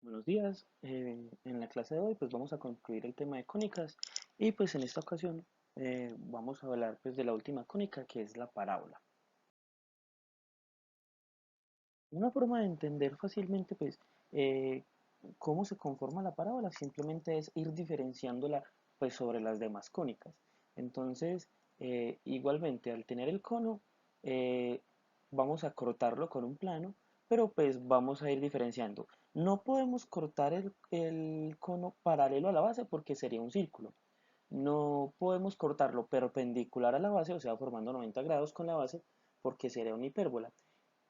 Buenos días. En la clase de hoy pues vamos a concluir el tema de cónicas y pues en esta ocasión vamos a hablar pues de la última cónica, que es la parábola. Una forma de entender fácilmente pues eh, cómo se conforma la parábola simplemente es ir diferenciándola pues sobre las demás cónicas. Entonces, igualmente al tener el cono, eh, vamos a cortarlo con un plano, pero pues vamos a ir diferenciando. No podemos cortar el cono paralelo a la base porque sería un círculo. No podemos cortarlo perpendicular a la base, o sea, formando 90 grados con la base, porque sería una hipérbola.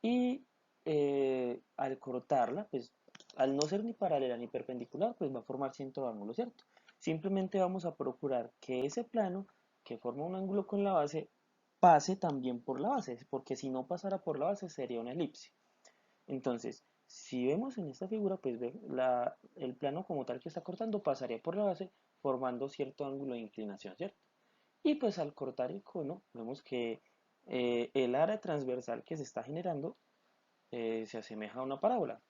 Y al cortarla, pues al no ser ni paralela ni perpendicular, pues va a formar centro de ángulo, ¿cierto? Simplemente vamos a procurar que ese plano que forma un ángulo con la base pase también por la base, porque si no pasara por la base sería una elipse. Entonces, si vemos en esta figura, pues el plano como tal que está cortando pasaría por la base formando cierto ángulo de inclinación, ¿cierto? Y pues al cortar el cono, vemos que el área transversal que se está generando se asemeja a una parábola.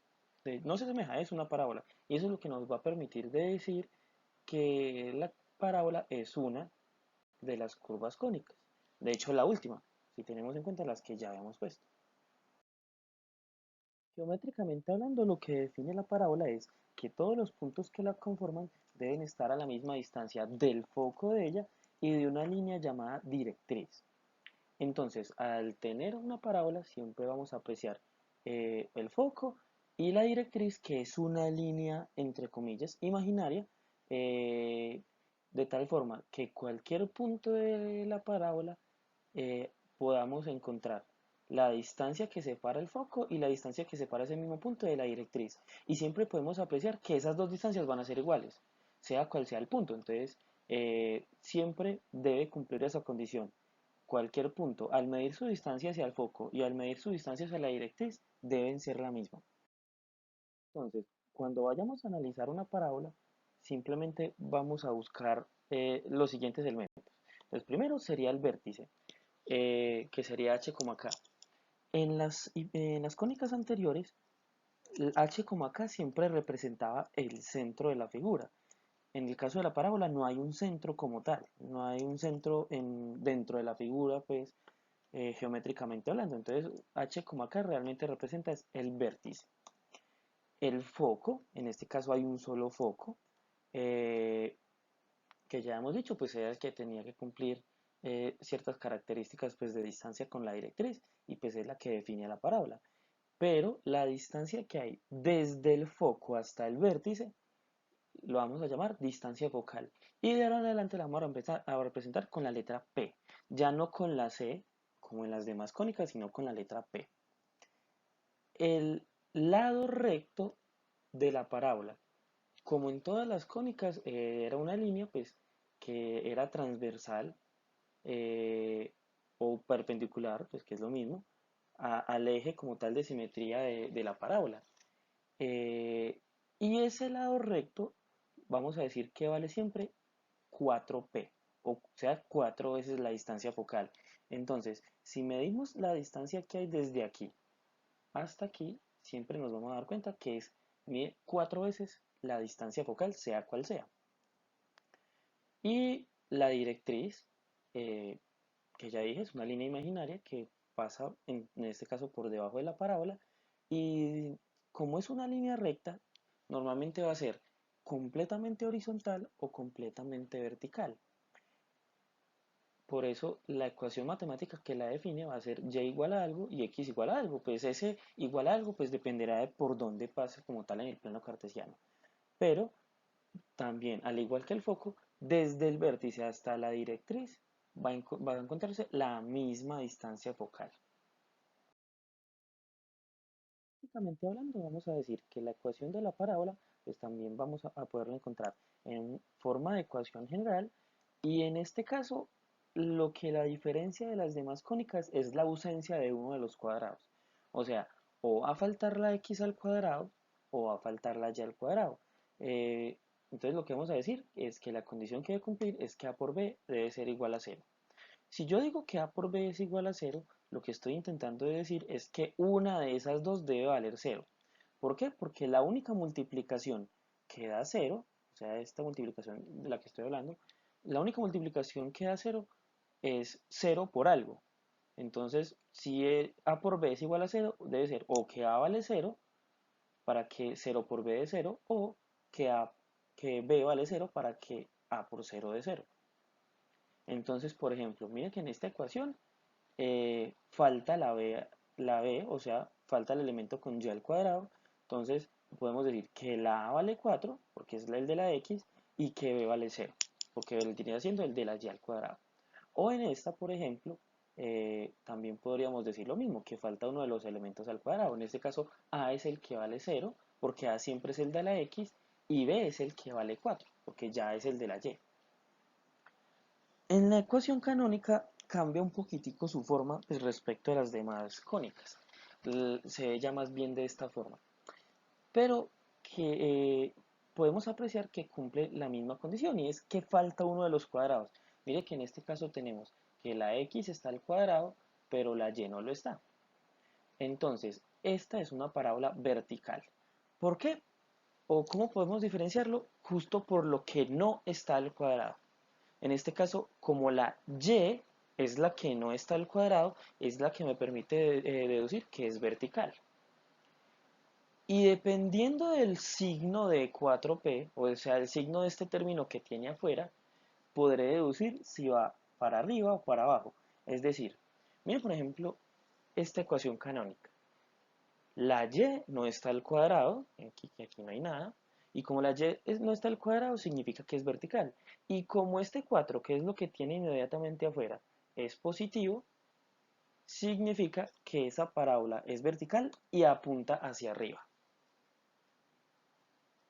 No se asemeja, es una parábola. Y eso es lo que nos va a permitir decir que la parábola es una de las curvas cónicas. De hecho, la última, si tenemos en cuenta las que ya habíamos puesto. Geométricamente hablando, lo que define la parábola es que todos los puntos que la conforman deben estar a la misma distancia del foco de ella y de una línea llamada directriz. Entonces, al tener una parábola, siempre vamos a apreciar el foco y la directriz, que es una línea, entre comillas, imaginaria, eh, de tal forma que cualquier punto de la parábola podamos encontrar la distancia que separa el foco y la distancia que separa ese mismo punto de la directriz. Y siempre podemos apreciar que esas dos distancias van a ser iguales, sea cual sea el punto. Entonces, siempre debe cumplir esa condición. Cualquier punto, al medir su distancia hacia el foco y al medir su distancia hacia la directriz, deben ser la misma. Entonces, cuando vayamos a analizar una parábola, simplemente vamos a buscar los siguientes elementos. El primero sería el vértice, que sería h, k. En las cónicas anteriores, el h, k siempre representaba el centro de la figura. En el caso de la parábola no hay un centro como tal, no hay un centro dentro de la figura, pues geométricamente hablando. Entonces, h, k realmente representa es el vértice. El foco, en este caso hay un solo foco, eh, que ya hemos dicho, pues era el que tenía que cumplir ciertas características pues, de distancia con la directriz y pues es la que define la parábola. Pero la distancia que hay desde el foco hasta el vértice lo vamos a llamar distancia focal. Y de ahora en adelante la vamos a empezar a representar con la letra P, ya no con la C como en las demás cónicas, sino con la letra P. El lado recto de la parábola, como en todas las cónicas, era una línea pues que era transversal eh, o perpendicular, pues que es lo mismo, al eje como tal de simetría de la parábola. Eh, y ese lado recto, vamos a decir que vale siempre 4p, o sea, 4 veces la distancia focal. Entonces, si medimos la distancia que hay desde aquí hasta aquí, siempre nos vamos a dar cuenta que es mide 4 veces la distancia focal, sea cual sea. Y la directriz, eh, que ya dije, es una línea imaginaria que pasa, en este caso, por debajo de la parábola. Y como es una línea recta, normalmente va a ser completamente horizontal o completamente vertical. Por eso la ecuación matemática que la define va a ser y igual a algo y x igual a algo. Pues ese igual a algo pues dependerá de por dónde pase como tal en el plano cartesiano. Pero también, al igual que el foco, desde el vértice hasta la directriz va a encontrarse la misma distancia focal. Prácticamente hablando, vamos a decir que la ecuación de la parábola, pues también vamos a poderla encontrar en forma de ecuación general y en este caso, lo que la diferencia de las demás cónicas es la ausencia de uno de los cuadrados. O sea, o va a faltar la x al cuadrado o va a faltar la y al cuadrado. Eh, entonces lo que vamos a decir es que la condición que debe cumplir es que a por b debe ser igual a cero. Si yo digo que A por B es igual a cero, lo que estoy intentando decir es que una de esas dos debe valer cero. ¿Por qué? Porque la única multiplicación que da cero, o sea, esta multiplicación de la que estoy hablando, la única multiplicación que da cero es cero por algo. Entonces, si A por B es igual a cero, debe ser o que A vale cero para que cero por B de cero, o que B vale cero para que A por cero de cero. Entonces, por ejemplo, mire que en esta ecuación falta la B, o sea, falta el elemento con y al cuadrado. Entonces, podemos decir que la A vale 4, porque es el de la X, y que B vale 0, porque vendría siendo el de la y al cuadrado. O en esta, por ejemplo, también podríamos decir lo mismo, que falta uno de los elementos al cuadrado. En este caso, A es el que vale 0, porque A siempre es el de la X, y B es el que vale 4, porque ya es el de la Y. En la ecuación canónica cambia un poquitico su forma pues, respecto a las demás cónicas. Se ve ya más bien de esta forma. Pero que podemos apreciar que cumple la misma condición y es que falta uno de los cuadrados. Mire que en este caso tenemos que la x está al cuadrado, pero la y no lo está. Entonces, esta es una parábola vertical. ¿Por qué? ¿O cómo podemos diferenciarlo? Justo por lo que no está al cuadrado. En este caso, como la y es la que no está al cuadrado, es la que me permite deducir que es vertical. Y dependiendo del signo de 4p, o sea, el signo de este término que tiene afuera, podré deducir si va para arriba o para abajo. Es decir, miren por ejemplo esta ecuación canónica. La y no está al cuadrado, aquí no hay nada, y como la y no está al cuadrado significa que es vertical. Y como este 4, que es lo que tiene inmediatamente afuera, es positivo, significa que esa parábola es vertical y apunta hacia arriba.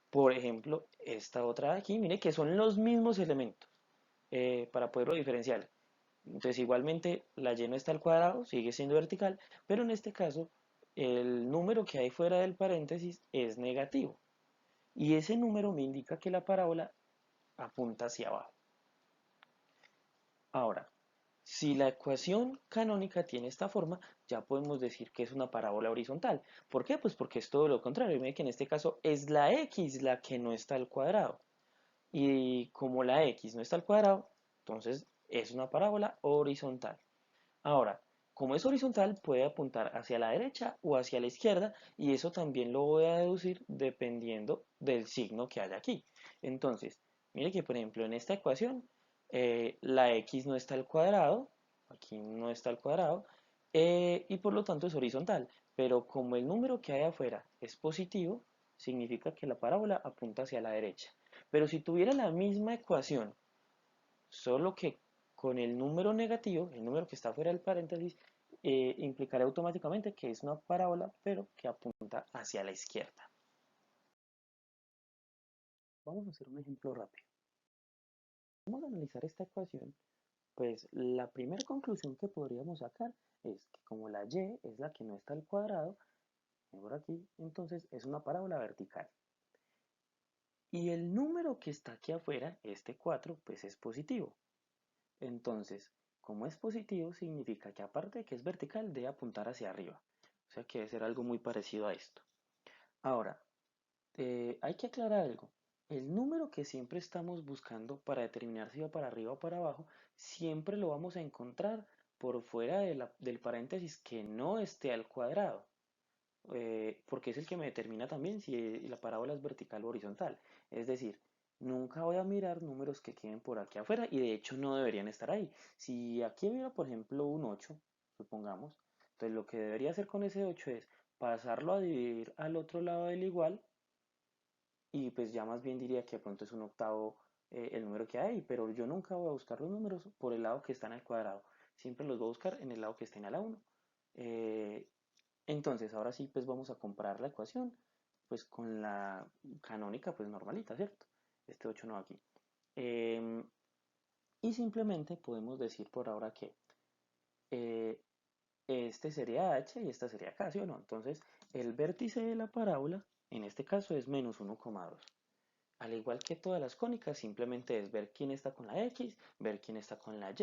Por ejemplo, esta otra de aquí, mire que son los mismos elementos para poderlo diferenciar. Entonces, igualmente, la y no está al cuadrado, sigue siendo vertical, pero en este caso, el número que hay fuera del paréntesis es negativo. Y ese número me indica que la parábola apunta hacia abajo. Ahora, si la ecuación canónica tiene esta forma, ya podemos decir que es una parábola horizontal. ¿Por qué? Pues porque es todo lo contrario. Miren que en este caso es la x la que no está al cuadrado. Y como la x no está al cuadrado, entonces es una parábola horizontal. Ahora, como es horizontal, puede apuntar hacia la derecha o hacia la izquierda, y eso también lo voy a deducir dependiendo del signo que haya aquí. Entonces, mire que por ejemplo en esta ecuación, la x no está al cuadrado, aquí no está al cuadrado, y por lo tanto es horizontal. Pero como el número que hay afuera es positivo, significa que la parábola apunta hacia la derecha. Pero si tuviera la misma ecuación, solo que con el número negativo, el número que está fuera del paréntesis, implicará automáticamente que es una parábola, pero que apunta hacia la izquierda. Vamos a hacer un ejemplo rápido. Vamos a analizar esta ecuación, pues la primera conclusión que podríamos sacar es que como la y es la que no está al cuadrado, por aquí, entonces es una parábola vertical. Y el número que está aquí afuera, este 4, pues es positivo. Entonces, como es positivo, significa que aparte de que es vertical, debe apuntar hacia arriba. O sea que debe ser algo muy parecido a esto. Ahora, hay que aclarar algo. El número que siempre estamos buscando para determinar si va para arriba o para abajo, siempre lo vamos a encontrar por fuera del paréntesis que no esté al cuadrado. Porque es el que me determina también si la parábola es vertical o horizontal. Es decir, nunca voy a mirar números que queden por aquí afuera y de hecho no deberían estar ahí. Si aquí hubiera, por ejemplo, un 8, supongamos, entonces lo que debería hacer con ese 8 es pasarlo a dividir al otro lado del igual y pues ya más bien diría que de pronto es un octavo el número que hay, pero yo nunca voy a buscar los números por el lado que están al cuadrado. Siempre los voy a buscar en el lado que estén a la 1. Entonces, ahora sí, pues vamos a comparar la ecuación, pues con la canónica, pues normalita, ¿cierto? Este 8 no va aquí. Em, y simplemente podemos decir por ahora que eh, este sería h y esta sería k, ¿sí o no? Entonces, el vértice de la parábola, en este caso, es menos 1,2. Al igual que todas las cónicas, simplemente es ver quién está con la x, ver quién está con la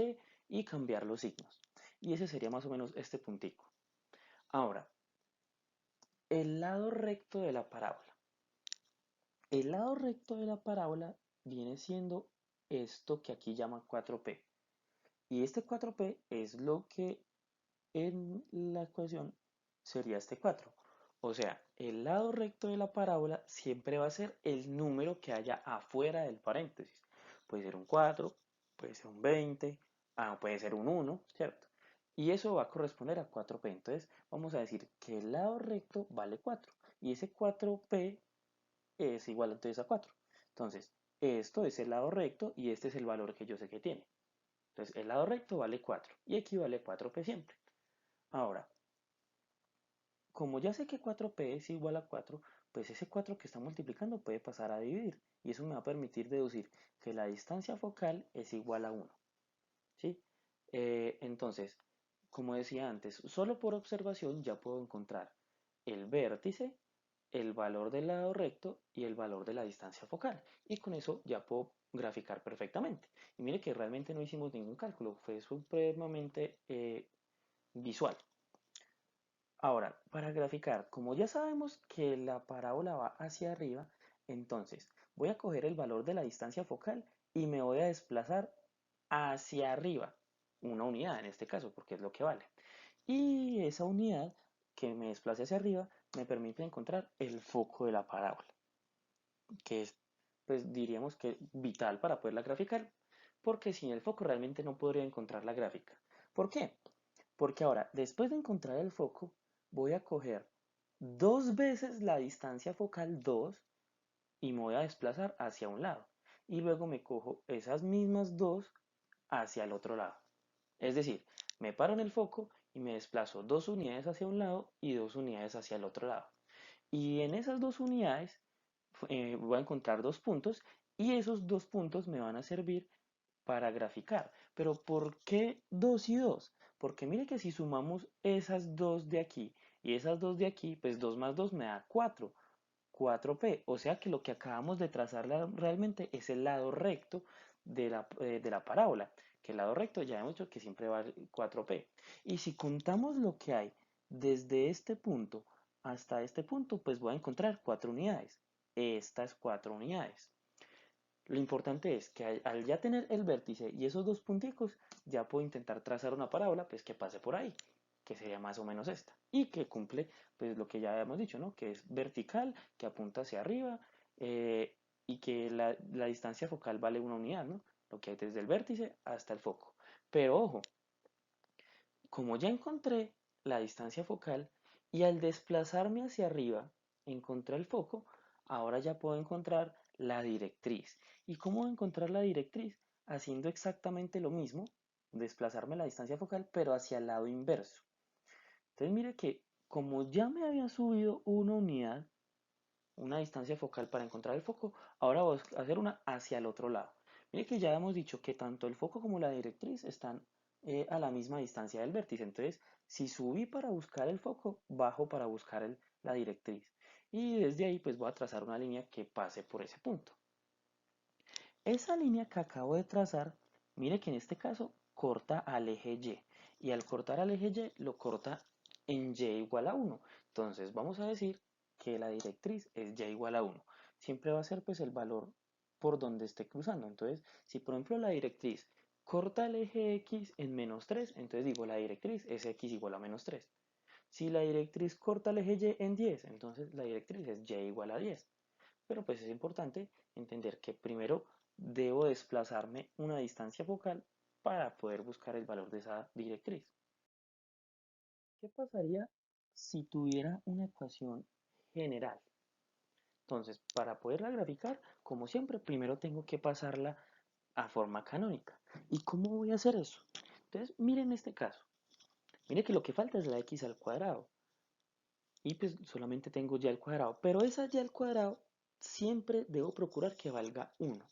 y cambiar los signos. Y ese sería más o menos este puntico. Ahora, el lado recto de la parábola. El lado recto de la parábola viene siendo esto que aquí llaman 4P. Y este 4P es lo que en la ecuación sería este 4. O sea, el lado recto de la parábola siempre va a ser el número que haya afuera del paréntesis. Puede ser un 4, puede ser un 20, puede ser un 1, ¿cierto? Y eso va a corresponder a 4P. Entonces vamos a decir que el lado recto vale 4 y ese 4P es igual entonces a 4. Entonces, esto es el lado recto y este es el valor que yo sé que tiene. Entonces, el lado recto vale 4 y aquí vale 4P siempre. Ahora, como ya sé que 4P es igual a 4, pues ese 4 que está multiplicando puede pasar a dividir. Y eso me va a permitir deducir que la distancia focal es igual a 1. ¿Sí? Entonces, como decía antes, solo por observación ya puedo encontrar el vértice, el valor del lado recto y el valor de la distancia focal. Y con eso ya puedo graficar perfectamente. Y mire que realmente no hicimos ningún cálculo, fue supremamente visual. Ahora, para graficar, como ya sabemos que la parábola va hacia arriba, entonces voy a coger el valor de la distancia focal y me voy a desplazar hacia arriba, una unidad en este caso, porque es lo que vale. Y esa unidad que me desplace hacia arriba me permite encontrar el foco de la parábola, que es, pues diríamos que vital para poderla graficar, porque sin el foco realmente no podría encontrar la gráfica. ¿Por qué? Porque ahora, después de encontrar el foco, voy a coger dos veces la distancia focal 2 y me voy a desplazar hacia un lado. Y luego me cojo esas mismas dos hacia el otro lado. Es decir, me paro en el foco y me desplazo 2 unidades hacia un lado y 2 unidades hacia el otro lado. Y en esas 2 unidades voy a encontrar 2 puntos y esos 2 puntos me van a servir para graficar. Pero ¿por qué 2 y 2? Porque mire que si sumamos esas dos de aquí y esas dos de aquí, pues 2 más 2 me da 4, 4P. O sea que lo que acabamos de trazar realmente es el lado recto de la parábola. Que el lado recto ya hemos dicho que siempre va 4P. Y si contamos lo que hay desde este punto hasta este punto, pues voy a encontrar 4 unidades. Estas 4 unidades. Lo importante es que al ya tener el vértice y esos dos punticos, ya puedo intentar trazar una parábola pues que pase por ahí, que sería más o menos esta, y que cumple pues lo que ya habíamos dicho, ¿no? Que es vertical, que apunta hacia arriba, y que la distancia focal vale una unidad, ¿no? Lo que hay desde el vértice hasta el foco. Pero ojo, como ya encontré la distancia focal y al desplazarme hacia arriba encontré el foco, ahora ya puedo encontrar la directriz. ¿Y cómo encontrar la directriz? Haciendo exactamente lo mismo, desplazarme la distancia focal, pero hacia el lado inverso. Entonces mire que como ya me había subido una unidad, una distancia focal para encontrar el foco, ahora voy a hacer una hacia el otro lado. Mire que ya hemos dicho que tanto el foco como la directriz están a la misma distancia del vértice. Entonces, si subí para buscar el foco, bajo para buscar la directriz. Y desde ahí pues voy a trazar una línea que pase por ese punto. Esa línea que acabo de trazar, mire que en este caso corta al eje Y. Y al cortar al eje Y, lo corta en Y igual a 1. Entonces vamos a decir que la directriz es Y igual a 1. Siempre va a ser pues el valor por donde esté cruzando. Entonces, si por ejemplo la directriz corta el eje X en -3, entonces digo la directriz es X igual a -3. Si la directriz corta el eje Y en 10, entonces la directriz es Y igual a 10. Pero pues es importante entender que primero debo desplazarme una distancia focal para poder buscar el valor de esa directriz. ¿Qué pasaría si tuviera una ecuación general? Entonces, para poderla graficar, como siempre, primero tengo que pasarla a forma canónica. ¿Y cómo voy a hacer eso? Entonces, miren este caso. Mire que lo que falta es la x al cuadrado. Y pues solamente tengo y al cuadrado. Pero esa y al cuadrado siempre debo procurar que valga 1.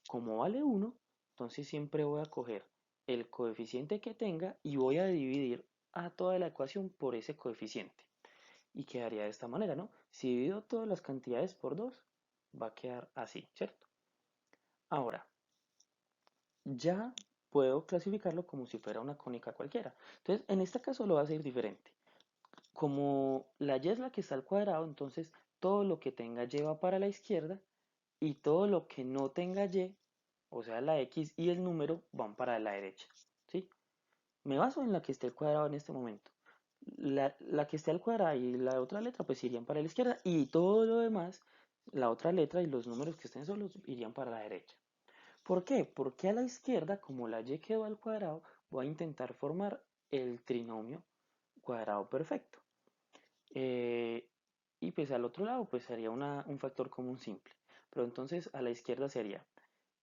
Como vale 1, entonces siempre voy a coger el coeficiente que tenga y voy a dividir a toda la ecuación por ese coeficiente. Y quedaría de esta manera, ¿no? Si divido todas las cantidades por 2, va a quedar así, ¿cierto? Ahora, ya puedo clasificarlo como si fuera una cónica cualquiera. Entonces, en este caso lo voy a hacer diferente. Como la y es la que está al cuadrado, entonces todo lo que tenga y va para la izquierda y todo lo que no tenga y, o sea, la x y el número, van para la derecha, ¿sí? Me baso en la que esté al cuadrado en este momento. La que esté al cuadrado y la otra letra pues irían para la izquierda y todo lo demás, la otra letra y los números que estén solos irían para la derecha. ¿Por qué? Porque a la izquierda, como la y quedó al cuadrado, voy a intentar formar el trinomio cuadrado perfecto. Eh, y pues al otro lado pues sería un factor común simple. Pero entonces a la izquierda sería,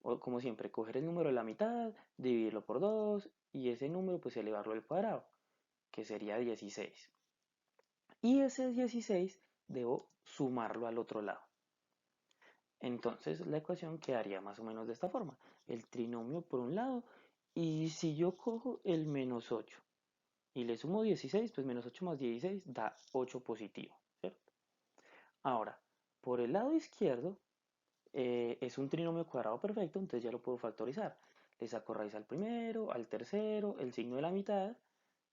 como siempre, coger el número de la mitad, dividirlo por 2 y ese número pues elevarlo al cuadrado, que sería 16. Y ese 16 debo sumarlo al otro lado. Entonces la ecuación quedaría más o menos de esta forma. El trinomio por un lado, y si yo cojo el menos 8 y le sumo 16, pues menos 8 más 16 da 8 positivo, ¿cierto? Ahora, por el lado izquierdo es un trinomio cuadrado perfecto, entonces ya lo puedo factorizar. Le saco raíz al primero, al tercero, el signo de la mitad,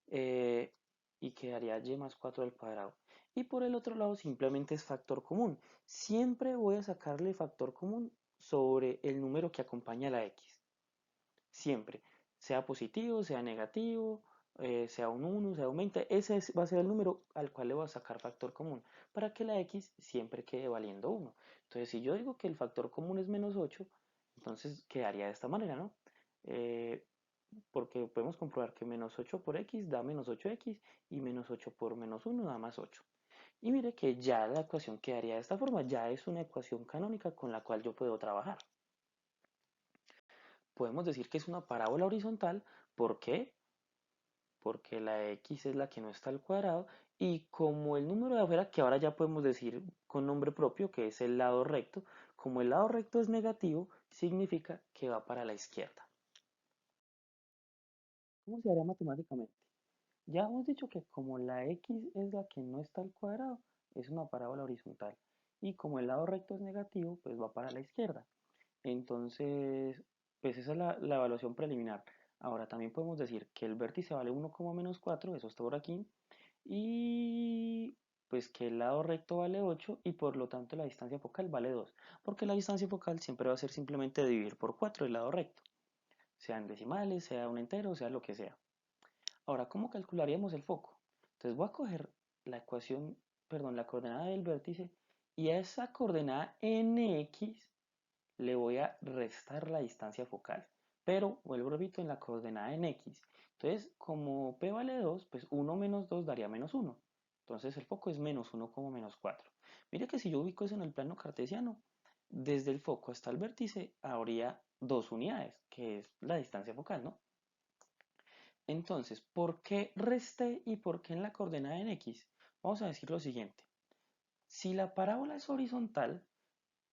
eh, y quedaría y más 4 al cuadrado. Y por el otro lado simplemente es factor común. Siempre voy a sacarle factor común sobre el número que acompaña a la x. Siempre. Sea positivo, sea negativo, sea un 1, sea un 20. Ese va a ser el número al cual le voy a sacar factor común para que la x siempre quede valiendo 1. Entonces, si yo digo que el factor común es menos 8, entonces quedaría de esta manera, ¿no? Eh, Porque podemos comprobar que menos 8 por x da menos 8x y menos 8 por menos 1 da más 8. Y mire que ya la ecuación quedaría de esta forma, ya es una ecuación canónica con la cual yo puedo trabajar. Podemos decir que es una parábola horizontal, ¿por qué? Porque la x es la que no está al cuadrado y como el número de afuera, que ahora ya podemos decir con nombre propio, que es el lado recto, como el lado recto es negativo, significa que va para la izquierda. ¿Cómo se haría matemáticamente? Ya hemos dicho que como la x es la que no está al cuadrado, es una parábola horizontal. Y como el lado recto es negativo, pues va para la izquierda. Entonces, pues esa es la evaluación preliminar. Ahora también podemos decir que el vértice vale 1,-4, eso está por aquí. Y pues que el lado recto vale 8 y por lo tanto la distancia focal vale 2. Porque la distancia focal siempre va a ser simplemente dividir por 4 el lado recto. Sea en decimales, sea un entero, sea lo que sea. Ahora, ¿cómo calcularíamos el foco? Entonces voy a coger la ecuación, perdón, la coordenada del vértice y a esa coordenada nx le voy a restar la distancia focal. Pero, vuelvo, repito, en la coordenada en x. Entonces, como p vale 2, pues 1 menos 2 daría menos 1. Entonces el foco es menos 1 como menos 4. Mire que si yo ubico eso en el plano cartesiano, desde el foco hasta el vértice habría 2 unidades, que es la distancia focal, ¿no? Entonces, ¿por qué resté y por qué en la coordenada en x? Vamos a decir lo siguiente. Si la parábola es horizontal,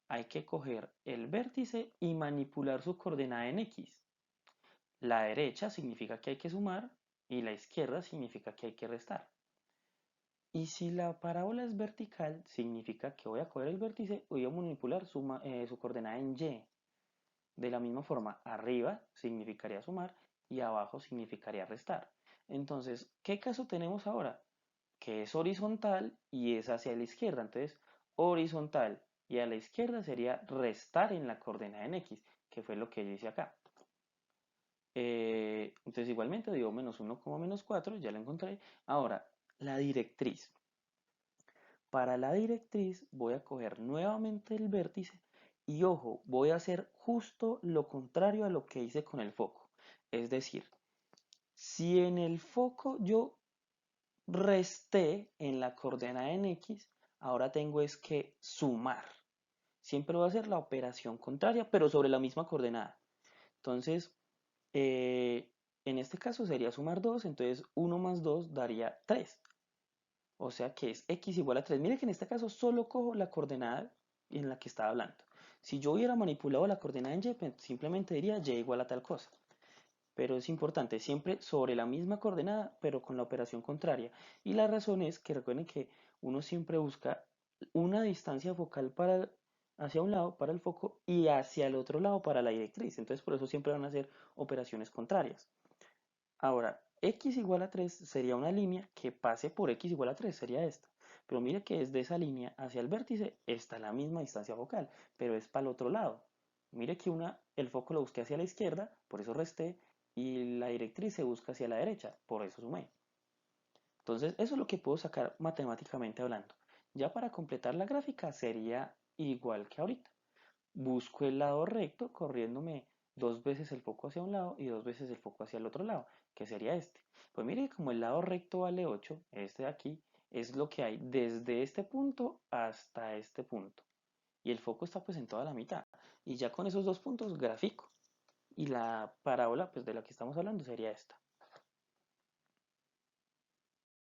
hay que coger el vértice y manipular su coordenada en x. La derecha significa que hay que sumar y la izquierda significa que hay que restar. Y si la parábola es vertical, significa que voy a coger el vértice y voy a manipular su coordenada en y. De la misma forma, arriba significaría sumar y abajo significaría restar. Entonces, ¿qué caso tenemos ahora? Que es horizontal y es hacia la izquierda. Entonces, horizontal y a la izquierda sería restar en la coordenada en x, que fue lo que yo hice acá. Entonces, igualmente digo menos 1 como menos 4, ya lo encontré. Ahora, la directriz. Para la directriz voy a coger nuevamente el vértice y ojo, voy a hacer justo lo contrario a lo que hice con el foco. Es decir, si en el foco yo resté en la coordenada en x, ahora tengo es que sumar. Siempre voy a hacer la operación contraria, pero sobre la misma coordenada. Entonces, eh, en este caso sería sumar 2, entonces 1 más 2 daría 3. O sea que es x igual a 3. Mire que en este caso solo cojo la coordenada en la que estaba hablando. Si yo hubiera manipulado la coordenada en y, pues simplemente diría y igual a tal cosa. Pero es importante, siempre sobre la misma coordenada, pero con la operación contraria. Y la razón es que recuerden que uno siempre busca una distancia focal hacia un lado para el foco y hacia el otro lado para la directriz. Entonces por eso siempre van a ser operaciones contrarias. Ahora, X igual a 3 sería una línea que pase por X igual a 3, sería esta. Pero mire que desde esa línea hacia el vértice está la misma distancia focal, pero es para el otro lado. Mire que el foco lo busqué hacia la izquierda, por eso resté, y la directriz se busca hacia la derecha, por eso sumé. Entonces, eso es lo que puedo sacar matemáticamente hablando. Ya para completar la gráfica sería igual que ahorita. Busco el lado recto corriéndome dos veces el foco hacia un lado y dos veces el foco hacia el otro lado, que sería este. Pues mire, como el lado recto vale 8, este de aquí, es lo que hay desde este punto hasta este punto. Y el foco está pues en toda la mitad. Y ya con esos dos puntos grafico. Y la parábola pues de la que estamos hablando sería esta.